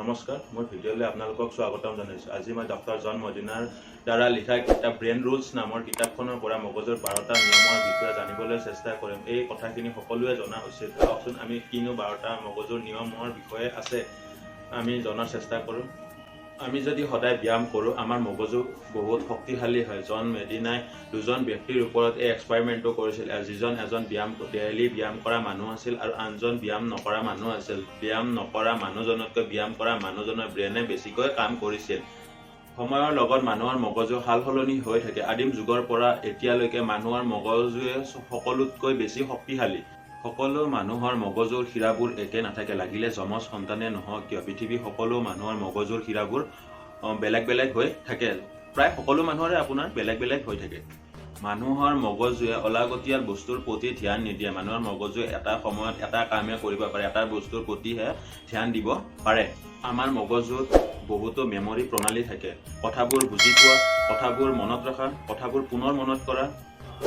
নমস্কাৰ মোৰ ভিডিঅ'লৈ আপোনালোকক স্বাগতম জনাইছোঁ। আজি মই ডক্টৰ জন মদিনাৰ দ্বাৰা লিখা কিতাপ ব্ৰেইন ৰুলছ নামৰ কিতাপখনৰ পৰা মগজুৰ 12টা নিয়মৰ বিষয়ে জানিবলৈ চেষ্টা কৰিম। এই কথাখিনি সকলোৱে জনা উচিত। আহকচোন আমি কিনো 12টা মগজুৰ নিয়মৰ বিষয়ে আছে আমি জনাৰ চেষ্টা কৰোঁ। আমি যদি সদায় ব্যায়াম কৰোঁ আমাৰ মগজু বহুত শক্তিশালী হয়। জন মেডিনাই দুজন ব্যক্তিৰ ওপৰত এই এক্সপেৰিমেণ্টটো কৰিছিল। যিজন এজন ডেইলি ব্যায়াম কৰা মানুহ আছিল আৰু আনজন ব্যায়াম নকৰা মানুহ আছিল। ব্যায়াম নকৰা মানুহজনতকৈ ব্যায়াম কৰা মানুহজনৰ ব্ৰেইনে বেছিকৈ কাম কৰিছিল। সময়ৰ লগত মানুহৰ মগজু সালসলনি হৈ থাকে। আদিম যুগৰ পৰা এতিয়ালৈকে মানুহৰ মগজুৱে সকলোতকৈ বেছি শক্তিশালী। সকলো মানুহৰ মগজুৰ শিৰাবোৰ একে নাথাকে। লাগিলে যমজ সন্তানে নহওক কিয় পৃথিৱীৰ সকলো মানুহৰ মগজুৰ শিৰাবোৰ বেলেগ বেলেগ হৈ থাকে। প্ৰায় সকলো মানুহৰে আপোনাৰ বেলেগ বেলেগ হৈ থাকে। মানুহৰ মগজুৱে অলাগতিয়াল বস্তুৰ প্ৰতি ধ্যান নিদিয়ে। মানুহৰ মগজুৱে এটা সময়ত এটা কামে কৰিব পাৰে, এটা বস্তুৰ প্ৰতিহে ধ্যান দিব পাৰে। আমাৰ মগজুত বহুতো মেমৰি প্ৰণালী থাকে। কথাবোৰ বুজি পোৱা, কথাবোৰ মনত ৰখা, কথাবোৰ পুনৰ মনত কৰা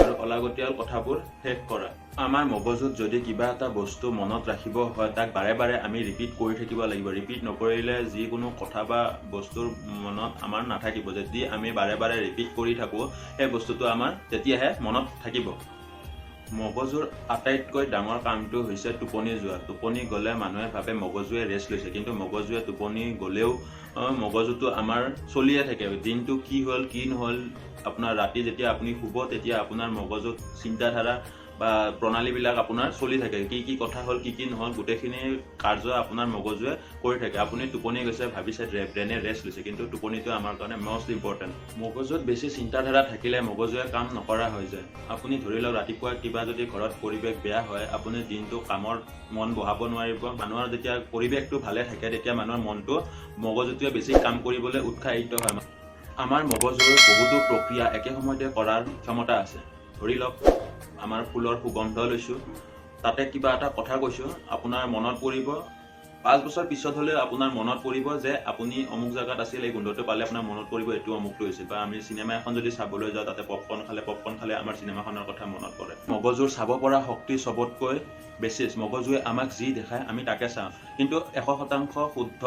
আৰু অলাগতিয়াল কথাবোৰ শেষ কৰা। আমাৰ মগজুত যদি কিবা এটা বস্তু মনত ৰাখিব হয় তাক বাৰে বাৰে আমি ৰিপিট কৰি থাকিব লাগিব। ৰিপিট নকৰিলে যিকোনো কথা বা বস্তুৰ মনত আমাৰ নাথাকিব। যদি আমি বাৰে বাৰে ৰিপিট কৰি থাকোঁ সেই বস্তুটো আমাৰ তেতিয়াহে মনত থাকিব। মগজুৰ আটাইতকৈ ডাঙৰ কামটো হৈছে টোপনি যোৱা। টোপনি গ'লে মানুহে ভাবে মগজুৱে ৰেষ্ট লৈছে, কিন্তু মগজুৱে টোপনি গ'লেও মগজুটো আমাৰ চলিয়ে থাকে। দিনটো কি হ'ল কি নহ'ল, আপোনাৰ ৰাতি যেতিয়া আপুনি শুব তেতিয়া আপোনাৰ মগজুত চিন্তাধাৰা বা প্ৰণালীবিলাক আপোনাৰ চলি থাকে। কি কি কথা হ'ল কি কি নহ'ল গোটেইখিনি কাৰ্য আপোনাৰ মগজুৱে কৰি থাকে। আপুনি টোপনি গৈছে ভাবিছে ব্ৰেইনে ৰেষ্ট লৈছে, কিন্তু টোপনিটো আমাৰ কাৰণে মষ্ট ইম্পৰ্টেণ্ট। মগজুত বেছি চিন্তাধাৰা থাকিলে মগজুৱে কাম নকৰা হৈ যায়। আপুনি ধৰি লওক ৰাতিপুৱা কিবা যদি ঘৰত পৰিৱেশ বেয়া হয় আপুনি দিনটো কামৰ মন বহাব নোৱাৰিব। মানুহৰ যেতিয়া পৰিৱেশটো ভালে থাকে তেতিয়া মানুহৰ মনটো মগজুটোৱে বেছি কাম কৰিবলৈ উৎসাহিত হয়। আমাৰ মগজুৰ বহুতো প্ৰক্ৰিয়া একে সময়তে কৰাৰ ক্ষমতা আছে। ধৰি লওক আমাৰ ফুলৰ সুগন্ধ লৈছোঁ, তাতে কিবা এটা কথা কৈছোঁ, আপোনাৰ মনত পৰিব 5 বছৰ পিছত হ'লেও আপোনাৰ মনত পৰিব যে আপুনি অমুক জেগাত আছিল, এই গোন্ধটো পালে আপোনাৰ মনত পৰিব এইটো অমুকটো হৈছিল। বা আমি চিনেমা এখন যদি চাবলৈ যাওঁ তাতে পপকৰ্ণ খালে আমাৰ চিনেমাখনৰ কথা মনত পৰে। মগজুৰ চাব পৰা শক্তি চবতকৈ বেছি। মগজুৱে আমাক যি দেখায় আমি তাকে চাওঁ, কিন্তু 100% শুদ্ধ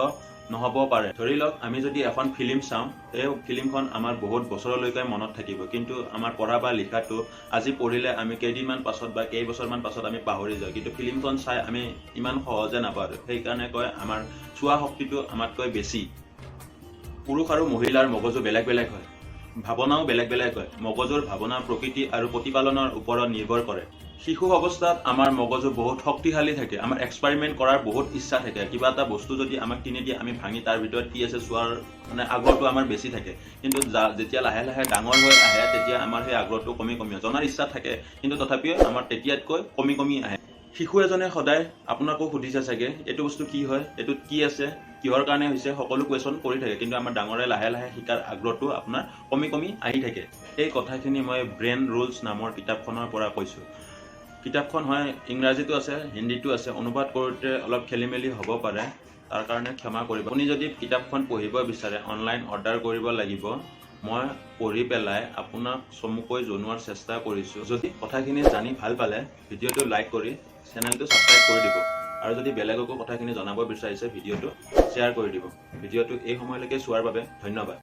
নহ'ব পাৰে। ধৰি লওক আমি যদি এখন ফিল্ম চাওঁ এই ফিল্মখন আমাৰ বহুত বছৰলৈকে মনত থাকিব, কিন্তু আমাৰ পঢ়া বা লিখাটো আজি পঢ়িলে আমি কেইদিনমান পাছত বা কেইবছৰমান পাছত আমি পাহৰি যাওঁ, কিন্তু ফিল্মখন চাই আমি ইমান সহজে নাপাহৰোঁ। সেইকাৰণে কয় আমাৰ চোৱা শক্তিটো আমাতকৈ বেছি। পুৰুষ আৰু মহিলাৰ মগজু বেলেগ বেলেগ হয়, ভাৱনাও বেলেগ বেলেগ হয়। মগজুৰ ভাৱনা প্ৰকৃতি আৰু প্ৰতিপালনৰ ওপৰত নিৰ্ভৰ কৰে। শিশু অৱস্থাত আমাৰ মগজু বহুত শক্তিশালী থাকে। আমাৰ এক্সপেৰিমেণ্ট কৰাৰ বহুত ইচ্ছা থাকে। কিবা এটা বস্তু যদি আমাক কিনি দিয়ে আমি ভাঙি তাৰ ভিতৰত কি আছে চোৱাৰ আগ্ৰহটো আমাৰ বেছি থাকে। কিন্তু যেতিয়া লাহে লাহে ডাঙৰ হৈ আহে তেতিয়া আমাৰ সেই আগ্ৰহটো কমি জনাৰ ইচ্ছা থাকে, কিন্তু তথাপিও আমাৰ তেতিয়াতকৈ কমি আহে। শিশু এজনে সদায় আপোনাকো সুধিছে চাগে এইটো বস্তু কি হয়, এইটোত কি আছে, কিহৰ কাৰণে হৈছে, সকলো কুৱেশ্যন কৰি থাকে, কিন্তু আমাৰ ডাঙৰে লাহে লাহে শিকাৰ আগ্ৰহটো আপোনাৰ কমি আহি থাকে। এই কথাখিনি মই ব্ৰেইন ৰুলছ নামৰ কিতাপখনৰ পৰা কৈছোঁ। কিতাপখন হয় ইংৰাজীতো আছে, হিন্দীতো আছে। অনুবাদ কৰোঁতে অলপ খেলি মেলি হ'ব পাৰে, তাৰ কাৰণে ক্ষমা কৰিব। আপুনি যদি কিতাপখন পঢ়িব বিচাৰে অনলাইন অৰ্ডাৰ কৰিব লাগিব। মই পঢ়ি পেলাই আপোনাক চমুকৈ জনোৱাৰ চেষ্টা কৰিছোঁ। যদি কথাখিনি জানি ভাল পালে ভিডিঅ'টো লাইক কৰি চেনেলটো ছাবস্ক্ৰাইব কৰি দিব, আৰু যদি বেলেগকো কথাখিনি জনাব বিচাৰিছে ভিডিঅ'টো শ্বেয়াৰ কৰি দিব। ভিডিঅ'টো এই সময়লৈকে চোৱাৰ বাবে ধন্যবাদ।